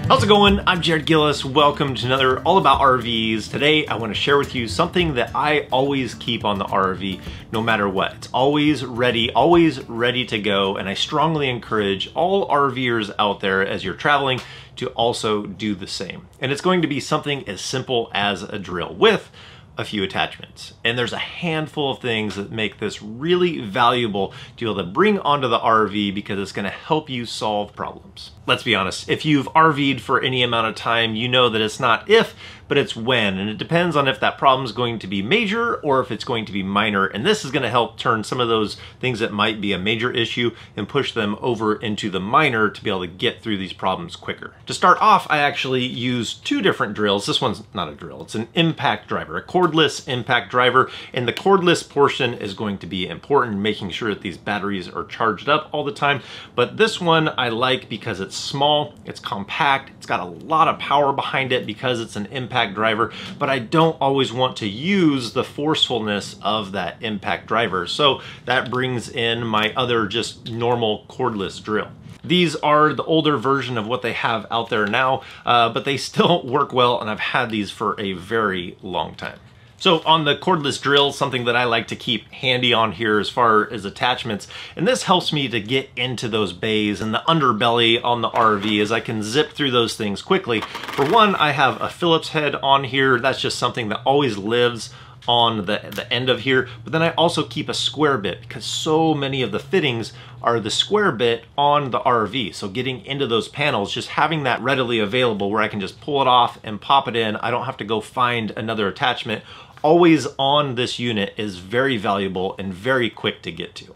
How's it going? I'm Jared Gillis. Welcome to another All About RVs. Today I want to share with you something that I always keep on the RV no matter what. It's always ready to go, and I strongly encourage all RVers out there as you're traveling to also do the same. And it's going to be something as simple as a drill with a few attachments. And there's a handful of things that make this really valuable to be able to bring onto the RV because it's going to help you solve problems. Let's be honest, if you've RV'd for any amount of time, you know that it's not if, but it's when, and it depends on if that problem is going to be major or if it's going to be minor, and this is going to help turn some of those things that might be a major issue and push them over into the minor to be able to get through these problems quicker. To start off, I actually use two different drills. This one's not a drill, it's an impact driver, a cordless impact driver, and the cordless portion is going to be important, making sure that these batteries are charged up all the time. But this one I like because it's small, it's compact, it's got a lot of power behind it because it's an impact driver, but I don't always want to use the forcefulness of that impact driver. So that brings in my other just normal cordless drill. These are the older version of what they have out there now, but they still work well, and I've had these for a very long time. So on the cordless drill, something that I like to keep handy on here as far as attachments, and this helps me to get into those bays and the underbelly on the RV, as I can zip through those things quickly. For one, I have a Phillips head on here. That's just something that always lives on the end of here, but then I also keep a square bit because so many of the fittings are the square bit on the RV. So getting into those panels, just having that readily available where I can just pull it off and pop it in. I don't have to go find another attachment. Always on this unit is very valuable and very quick to get to.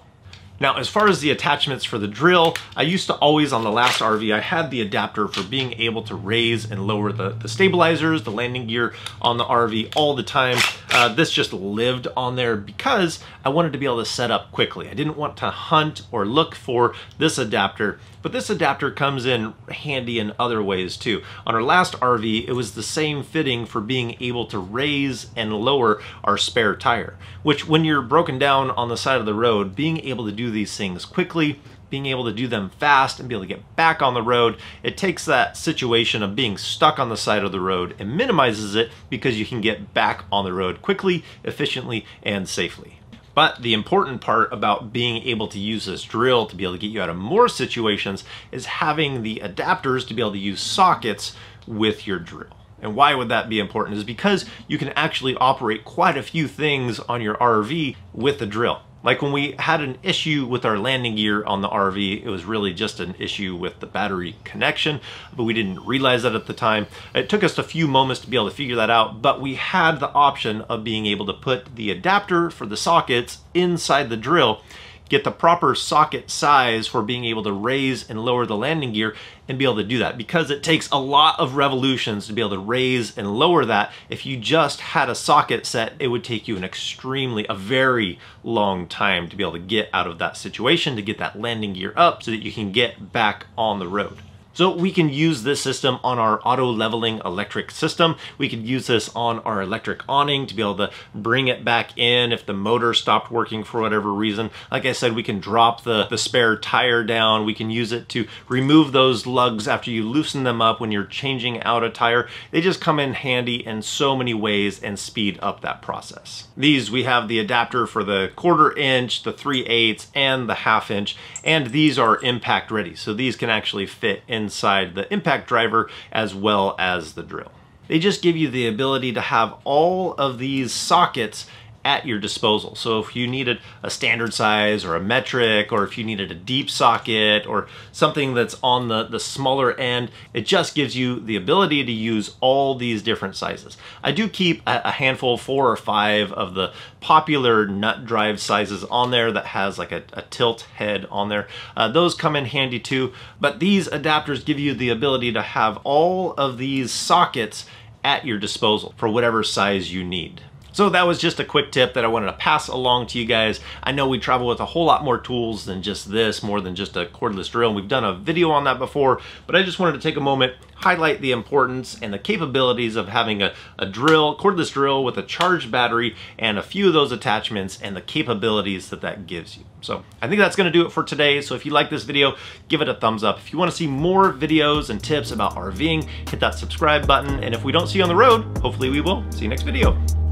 Now, as far as the attachments for the drill, I used to always, on the last RV, I had the adapter for being able to raise and lower the stabilizers, the landing gear on the RV all the time. This just lived on there because I wanted to be able to set up quickly. I didn't want to hunt or look for this adapter, but this adapter comes in handy in other ways too. On our last RV, it was the same fitting for being able to raise and lower our spare tire, which when you're broken down on the side of the road, being able to do these things quickly, being able to do them fast and be able to get back on the road, it takes that situation of being stuck on the side of the road and minimizes it because you can get back on the road quickly, efficiently, and safely. But the important part about being able to use this drill to be able to get you out of more situations is having the adapters to be able to use sockets with your drill. And why would that be important? Is because you can actually operate quite a few things on your RV with the drill. Like when we had an issue with our landing gear on the RV, it was really just an issue with the battery connection, but we didn't realize that at the time. It took us a few moments to be able to figure that out, but we had the option of being able to put the adapter for the sockets inside the drill, get the proper socket size for being able to raise and lower the landing gear, and be able to do that, because it takes a lot of revolutions to be able to raise and lower that. If you just had a socket set, it would take you a very long time to be able to get out of that situation, to get that landing gear up so that you can get back on the road. So we can use this system on our auto leveling electric system. We could use this on our electric awning to be able to bring it back in if the motor stopped working for whatever reason. Like I said, we can drop the spare tire down. We can use it to remove those lugs after you loosen them up when you're changing out a tire. They just come in handy in so many ways and speed up that process. These, we have the adapter for the 1/4 inch, the 3/8, and the 1/2 inch, and these are impact ready. So these can actually fit inside the impact driver as well as the drill. They just give you the ability to have all of these sockets at your disposal. So if you needed a standard size or a metric, or if you needed a deep socket or something that's on the smaller end, it just gives you the ability to use all these different sizes. I do keep a handful, 4 or 5 of the popular nut drive sizes on there that has like a tilt head on there. Those come in handy too, but these adapters give you the ability to have all of these sockets at your disposal for whatever size you need. So that was just a quick tip that I wanted to pass along to you guys. I know we travel with a whole lot more tools than just this, more than just a cordless drill. And we've done a video on that before, but I just wanted to take a moment, highlight the importance and the capabilities of having a cordless drill with a charged battery and a few of those attachments and the capabilities that that gives you. So I think that's gonna do it for today. So if you like this video, give it a thumbs up. If you wanna see more videos and tips about RVing, hit that subscribe button. And if we don't see you on the road, hopefully we will. See you next video.